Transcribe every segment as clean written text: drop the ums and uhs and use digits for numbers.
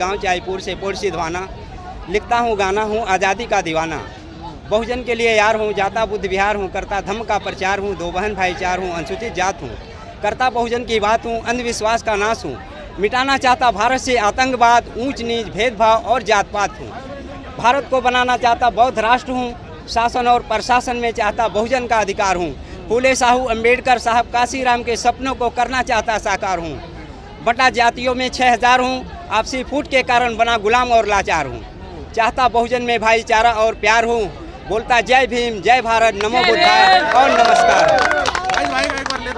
गांव चायपुर से पुर सिधवाना, लिखता हूँ गाना हूँ आज़ादी का दीवाना। बहुजन के लिए यार हूँ, जाता बुद्ध विहार हूँ, करता धम्म का प्रचार हूँ, दो बहन भाईचार हूँ, अनुसूचित जात हूँ, करता बहुजन की बात हूँ, अंधविश्वास का नाश हूँ, मिटाना चाहता भारत से आतंकवाद, ऊंच नीच भेदभाव और जात पात हूँ। भारत को बनाना चाहता बौद्ध राष्ट्र हूँ, शासन और प्रशासन में चाहता बहुजन का अधिकार हूँ। फूले साहू अम्बेडकर साहब काशीराम के सपनों को करना चाहता साकार हूँ। बटा जातियों में 6000 हूँ, आपसी फूट के कारण बना गुलाम और लाचार हूँ। चाहता बहुजन में भाईचारा और प्यार हूँ, बोलता जय भीम, जय भारत, नमो बुद्धाय और नमस्कार।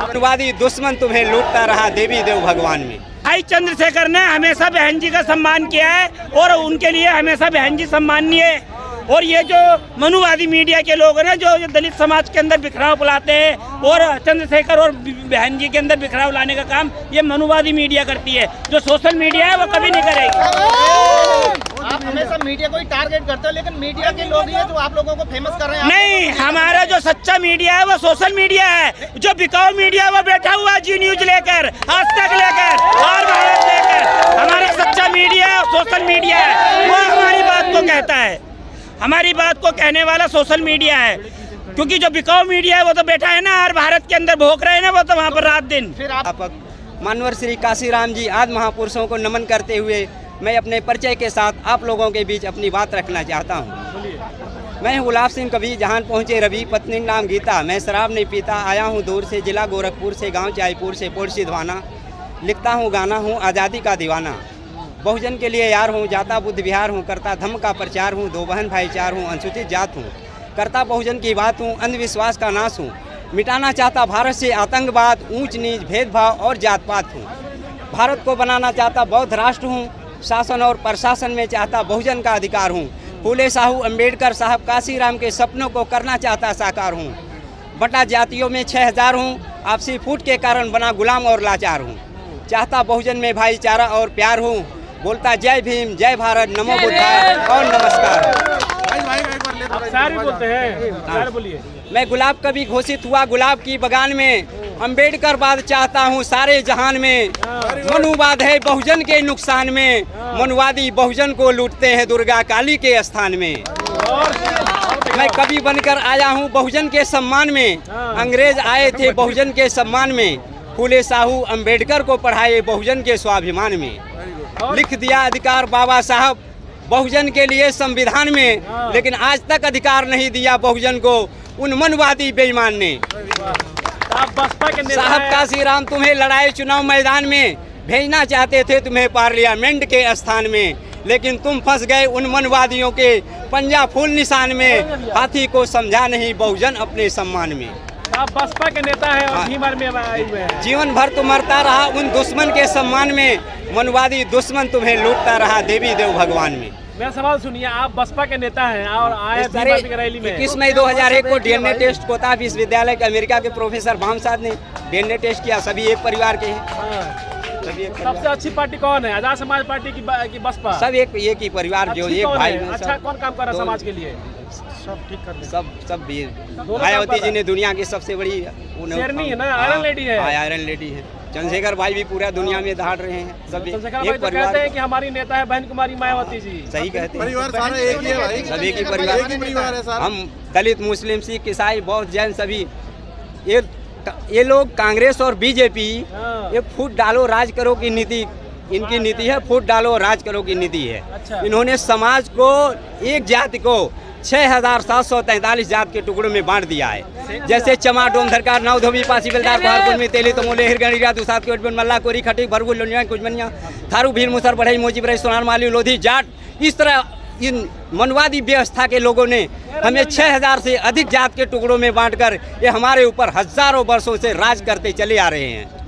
अनुवादी दुश्मन तुम्हें लूटता रहा देवी देव भगवान में। भाई चंद्रशेखर ने हमेशा बहन जी का सम्मान किया है और उनके लिए हमेशा बहन जी सम्माननीय है। और ये जो मनुवादी मीडिया के लोग हैं ना, जो दलित समाज के अंदर बिखराव फैलाते हैं और चंद्रशेखर और बहन जी के अंदर बिखराव लाने का काम ये मनुवादी मीडिया करती है। जो सोशल मीडिया है वो कभी नहीं करेगी। आप हमेशा मीडिया को ही टारगेट करते हो, लेकिन मीडिया के लोग ही हैं जो आप लोगों को फेमस कर रहे हैं। नहीं, हमारा जो सच्चा मीडिया है वो सोशल मीडिया है। जो बिकाऊ मीडिया वो बैठा हुआ जी न्यूज लेकर, आज तक लेकर और भारत लेकर। हमारा सच्चा मीडिया सोशल मीडिया है, वो हमारी बात को कहता है। हमारी बात को कहने वाला सोशल मीडिया है, क्योंकि जो बिकाऊ मीडिया है वो तो बैठा है ना हर भारत के अंदर भोंक रहे हैं ना, वो तो वहाँ पर रात दिन। फिर आप मानवर श्री काशीराम जी आदि महापुरुषों को नमन करते हुए मैं अपने परिचय के साथ आप लोगों के बीच अपनी बात रखना चाहता हूँ। मैं हूँ गुलाब सिंह कवि, जहाँ पहुँचे रवि, पत्नी नाम गीता। मैं शराब नहीं पीता, आया हूँ दूर से, जिला गोरखपुर से, गांव चायपुर से पुर सिधवाना। लिखता हूँ गाना हूँ आज़ादी का दीवाना। बहुजन के लिए यार हूँ, जाता बुद्ध विहार हूँ, करता धम्म का प्रचार हूँ, दो बहन भाईचार हूँ, अनुसूचित जात हूँ, करता बहुजन की बात हूँ, अंधविश्वास का नाश हूँ, मिटाना चाहता भारत से आतंकवाद, ऊंच नीच भेदभाव और जात पात हूँ। भारत को बनाना चाहता बौद्ध राष्ट्र हूँ, शासन और प्रशासन में चाहता बहुजन का अधिकार हूँ। फूले साहू अम्बेडकर साहब काशीराम के सपनों को करना चाहता साकार हूँ। बटा जातियों में 6000 हूँ, आपसी फूट के कारण बना गुलाम और लाचार हूँ। चाहता बहुजन में भाईचारा और प्यार हूँ, बोलता जय भीम, जय भारत, नमो बुद्धाय और नमस्कार। सारे बोलते हैं, सारे बोलिए। मैं गुलाब कभी घोषित हुआ गुलाब की बगान में, अम्बेडकरवाद चाहता हूँ सारे जहान में। मनुवाद है बहुजन के नुकसान में, मनुवादी बहुजन को लूटते हैं दुर्गा काली के स्थान में। मैं कवि बनकर आया हूँ बहुजन के सम्मान में, अंग्रेज आए थे बहुजन के सम्मान में। फूले साहू अम्बेडकर को पढ़ाए बहुजन के स्वाभिमान में। लिख दिया अधिकार बाबा साहब बहुजन के लिए संविधान में, लेकिन आज तक अधिकार नहीं दिया बहुजन को उन मनवादी बेईमान ने। साहब काशीराम तुम्हें लड़ाई चुनाव मैदान में, भेजना चाहते थे तुम्हें पार्लियामेंट के स्थान में, लेकिन तुम फंस गए उन मनवादियों के पंजा फूल निशान में। हाथी को समझा नहीं बहुजन अपने सम्मान में। आप बसपा के नेता हैं और भीमर में आए हुए हैं। जीवन भर तो मरता रहा उन दुश्मन के सम्मान में, मनवादी दुश्मन तुम्हें लूटता रहा देवी देव भगवान में। मेरा सवाल सुनिए, आप बसपा के नेता हैं और आए रैली में। 21 मई 2001 को डीएनए टेस्ट कोता विश्वविद्यालय के अमेरिका के प्रोफेसर भामसाद ने डीएनए टेस्ट किया। सभी एक परिवार के हैं। सबसे अच्छी पार्टी कौन है? आजाद समाज पार्टी की बसपा? सब एक ही परिवार, जो एक भाई। अच्छा, कौन काम कर रहा है समाज के लिए? सब ठीक कर रहे हैं। सब भी। मायावती जी ने दुनिया की सबसे बड़ी शेरनी है ना, आयरन लेडी है। आयरन लेडी है। चंद्रशेखर भाई भी पूरा दुनिया में दहाड़ रहे हैं। सब एक परिवार कहते हैं कि हमारी नेता है बहन कुमारी मायावती जी। सही कहते हैं, परिवार सारा एक ही है भाई। सब एक ही परिवार है। हम दलित, मुस्लिम, सिख, ईसाई, बौद्ध, जैन सभी ये लोग कांग्रेस और बीजेपी ये फूट डालो राज करो की नीति, इनकी नीति है। फूट डालो राज करो की नीति है। अच्छा। इन्होंने समाज को, एक जाति को 6743 जात के टुकड़ों में बांट दिया है। जैसे चमा, डोम, धरकार, नाव, धोबी, पासी, बेलदार, बहारपुर में तेली, तमोले, हिरगणिया, दुसात, कोटबन, मल्ला, कोरी, खटी, भरगुल, लोनिया, कुजमनिया, थारू, भील, मुसर, बढ़ई, मोची, बरई, सोनार, माली, लोधी, जाट। इस तरह इन मनवादी व्यवस्था के लोगों ने हमें 6000 से अधिक जात के टुकड़ों में बांटकर ये हमारे ऊपर हजारों वर्षों से राज करते चले आ रहे हैं।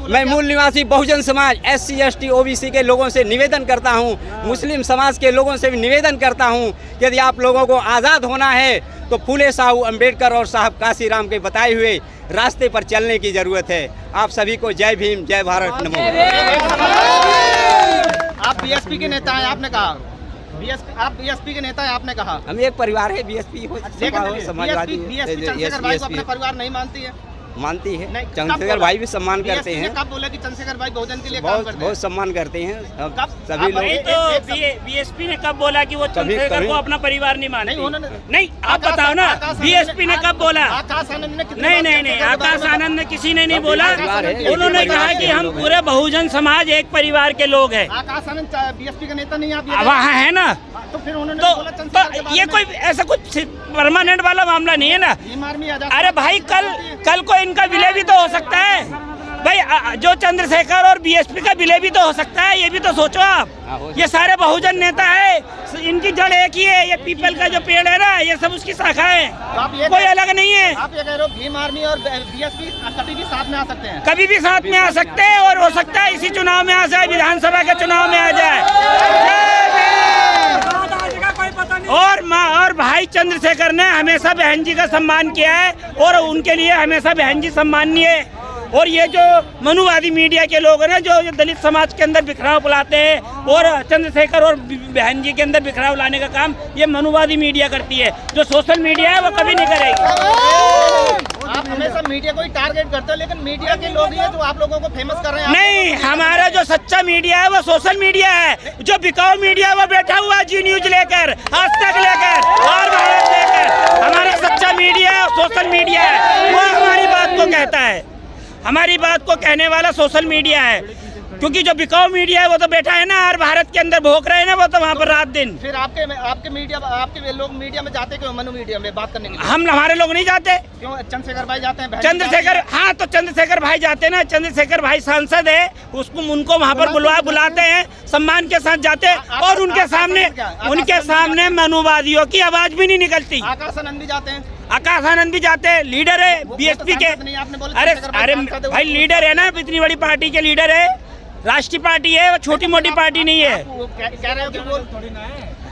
मैं मूल निवासी Bahujan Samaj SC ST OBC के लोगों से निवेदन करता हूं, मुस्लिम समाज के लोगों से भी निवेदन करता हूं, यदि आप लोगों को आज़ाद होना है तो फूले साहू अम्बेडकर और साहब काशीराम के बताए हुए रास्ते पर चलने की जरूरत है। आप सभी को जय भीम, जय भारत, नमो। आप BSP के नेता हैं, आपने कहा। आप BSP के नेता है, आपने कहा। हम एक परिवार है, BSP हो, समाजवादी BSP चंद्रशेखर भाई को अपना परिवार नहीं मानती है। मानती है। नहीं, कब चंद्रशेखर बोला? भाई भी सम्मान करते BSP ने हैं, कब बोला कि चंद्रशेखर भाई बहुजन के लिए काम बहुत करते बहुत सम्मान करते हैं। अब कब? सभी आप लोग वही तो बीएसपी ने कब बोला कि वो चंद्रशेखर कभी- को अपना परिवार नहीं मानती? नहीं, उन्होंने- नहीं, आप बताओ ना, बीएसपी ने कब बोला? आकाश आनंद ने कितनी नहीं बार नहीं नहीं, चंद्रशेखर के बारे आकाश में आनंद ने किसी ने नहीं सब बोला। एक परिवार है, एक ही उन्होंने परिवार कहा के कि हम लोग हैं। पूरे बहुजन समाज एक परिवार के लोग हैं। आकाश आनंद बीएसपी का नेता नहीं, आप ये वहाँ है ना, तो फिर उन्होंने बोला चंद्रशेखर के तो बारे ये में। कोई ऐसा कुछ परमानेंट वाला मामला नहीं है ना। भीम आर्मी आजाद अरे भाई, कल को इनका विलय भी तो हो सकता है भाई। जो चंद्रशेखर और बीएसपी का विलय भी तो हो सकता है, ये भी तो सोचो आप। ये सारे बहुजन नेता है, इनकी जड़ एक ही है। ये पीपल का जो पेड़ है ना, ये सब उसकी शाखा है, तो आप ये कोई अलग नहीं है। आप ये कह रहे हो भीम आर्मी और बीएसपी कभी भी साथ में आ सकते हैं? कभी भी साथ में आ सकते हैं, और हो सकता है इसी चुनाव में आ जाए, विधानसभा के चुनाव में आ जाए। और भाई चंद्रशेखर ने हमेशा बहन जी का सम्मान किया है, और उनके लिए हमेशा बहन जी सम्माननीय है। और ये जो मनुवादी मीडिया के लोग हैं ना, जो दलित समाज के अंदर बिखराव फैलाते हैं, और चंद्रशेखर और बहन जी के अंदर बिखराव लाने का काम ये मनुवादी मीडिया करती है। जो सोशल मीडिया है वो कभी नहीं करेगी। आप हमेशा मीडिया को ही टारगेट करते हो, लेकिन मीडिया के लोग ही हैं जो आप लोगों को फेमस कर रहे हैं। नहीं, हमारा जो सच्चा मीडिया है वो सोशल मीडिया है। जो बिकाऊ मीडिया है वो बैठा हुआ है जी न्यूज लेकर, आज तक लेकर और भारत लेकर। हमारा सच्चा मीडिया सोशल मीडिया है, वो हमारी बात को कहता है। हमारी बात को कहने वाला सोशल मीडिया है, क्योंकि जो बिकाऊ मीडिया है वो तो बैठा है ना, और भारत के अंदर भोग रहे हैं ना, वो तो वहाँ पर रात दिन। फिर आपके मीडिया, आपके लोग मीडिया में जाते क्यों? मनु मीडिया में बात करने के लिए हमारे लोग नहीं जाते। क्यों? चंद्रशेखर भाई जाते हैं, चंद्रशेखर, हाँ, तो चंद्रशेखर भाई जाते हैं ना। चंद्रशेखर भाई सांसद है, उनको वहाँ पर बुलाते हैं, सम्मान के साथ जाते हैं, और उनके सामने मनुवादियों की आवाज भी नहीं निकलती। आकाश आनंद भी जाते हैं, आकाश आनंद भी जाते हैं, लीडर है बीएसपी के। अरे भाई, लीडर है ना, इतनी बड़ी पार्टी के लीडर है, राष्ट्रीय पार्टी है, वो छोटी मोटी पार्टी नहीं है। कह रहे हो कि वो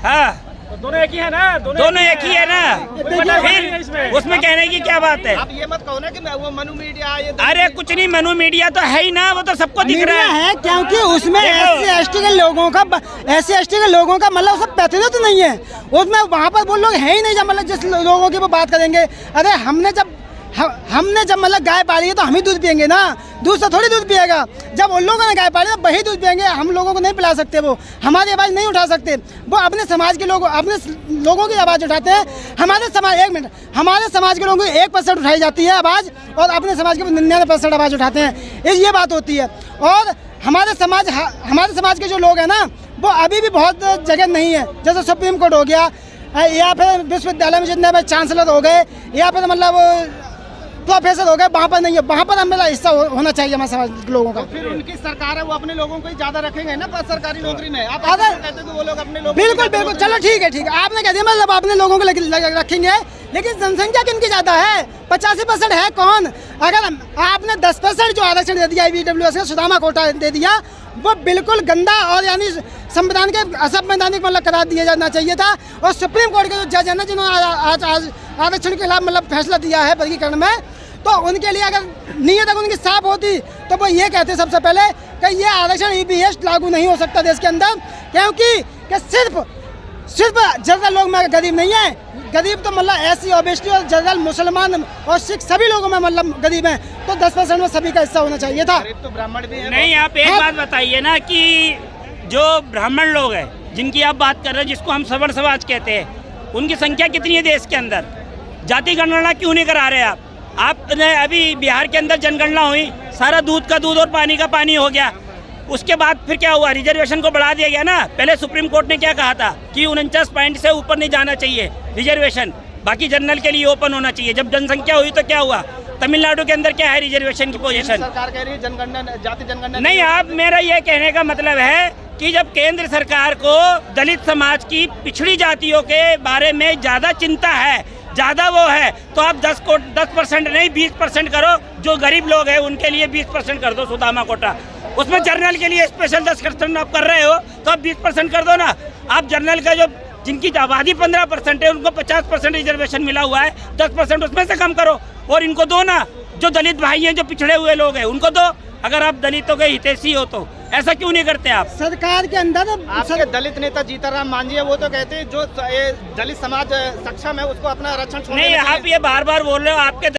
हाँ, दोनों एक ही है ना, दोनों एक ही है ना, फिर उसमें कहने की क्या बात है? आप ये मत कहो ना कि वो मनु मीडिया ये। अरे कुछ नहीं, मनु मीडिया तो है ही ना, वो तो सबको दिख रहा है। क्योंकि उसमें SC/ST के लोगों का मतलब सब प्रतिनिधित्व नहीं है उसमें। वहाँ पर वो लोग है ही नहीं, जब मतलब जिस लोगों की वो बात करेंगे। अरे हमने जब मतलब गाय पाली है तो हम ही दूध पियेंगे ना, दूध से थोड़ी दूध पिएगा। जब उन लोगों ने गाय पाली तो वही दूध पियेंगे, हम लोगों को नहीं पिला सकते। वो हमारी आवाज़ नहीं उठा सकते, वो अपने समाज के लोग, अपने लोगों की आवाज़ उठाते हैं। हमारे समाज के लोगों की 1% उठाई जाती है आवाज़, और अपने समाज के 99% आवाज़ उठाते हैं। ये बात होती है। और हमारे समाज के जो लोग हैं ना, वो अभी भी बहुत जगह नहीं है। जैसे सुप्रीम कोर्ट हो गया, या फिर विश्वविद्यालय में जितने चांसलर हो गए, या फिर मतलब प्रोफेसर हो गए, वहाँ पर नहीं है। वहाँ पर हमें हिस्सा होना चाहिए हमारे समाज के लोगों का। तो फिर उनकी सरकार है, वो अपने लोगों को ही ज्यादा रखेंगे ना सरकारी नौकरी में। आप अगर कहते हो कि वो लोग अपने लोगों बिल्कुल, चलो ठीक है, आपने कह दिया मतलब अपने लोगों को रखेंगे, लेकिन जनसंख्या किनकी ज्यादा है? 85% है कौन? अगर आपने 10% जो आरक्षण दे दिया IBWS का, सुदामा कोटा दे दिया, वो बिल्कुल गंदा और यानी संविधान के असंवैधानिक मतलब करार दिया जाना चाहिए था। और सुप्रीम कोर्ट के जो जज है ना, जिन्होंने आज आरक्षण के खिलाफ मतलब फैसला दिया है वर्गीकरण में, तो उनके लिए अगर नीयत अगर उनकी साफ होती तो वो ये कहते सबसे पहले कि ये आरक्षण EBS लागू नहीं हो सकता देश के अंदर, क्योंकि सिर्फ जनरल लोग में गरीब नहीं है। गरीब तो मतलब SC OBC और जनरल मुसलमान और सिख सभी लोगों में मतलब गरीब हैं, तो 10% में सभी का हिस्सा होना चाहिए था। तो ब्राह्मण भी है। नहीं, आप एक बात बताइए ना, कि जो ब्राह्मण लोग हैं जिनकी आप बात कर रहे हैं, जिसको हम सवर्ण समाज कहते हैं, उनकी संख्या कितनी है देश के अंदर? जाति गणना क्यों नहीं करा रहे आप? आपने अभी बिहार के अंदर जनगणना हुई, सारा दूध का दूध और पानी का पानी हो गया। उसके बाद फिर क्या हुआ? रिजर्वेशन को बढ़ा दिया गया ना। पहले सुप्रीम कोर्ट ने क्या कहा था कि 49 पॉइंट से ऊपर नहीं जाना चाहिए रिजर्वेशन, बाकी जनरल के लिए ओपन होना चाहिए। जब जनसंख्या हुई तो क्या हुआ? तमिलनाडु के अंदर क्या है रिजर्वेशन की पोजीशन? सरकार कह रही है जनगणना, जाति जनगणना नहीं, आप, मेरा ये कहने का मतलब है कि जब केंद्र सरकार को दलित समाज की पिछड़ी जातियों के बारे में ज़्यादा चिंता है, ज़्यादा वो है, तो आप 10% नहीं 20% करो। जो गरीब लोग हैं उनके लिए 20% कर दो, सुदामा कोटा। उसमें जर्नल के लिए स्पेशल 10% आप कर रहे हो, तो आप 20% कर दो ना। आप जर्नल का जो जिनकी आबादी 15% है, उनको 50% रिजर्वेशन मिला हुआ है, 10% उसमें से कम करो और इनको दो ना। जो दलित भाई हैं, जो पिछड़े हुए लोग हैं, उनको दो। अगर आप दलितों के हितैषी हो तो ऐसा क्यों नहीं करते आप? सरकार के अंदर आपके दलित नेता जीताराम मांझी है, वो तो कहते हैं जो ये दलित समाज सक्षम है उसको अपना आरक्षण छोड़ना नहीं, आप ये बार बार बोल रहे हो। आपके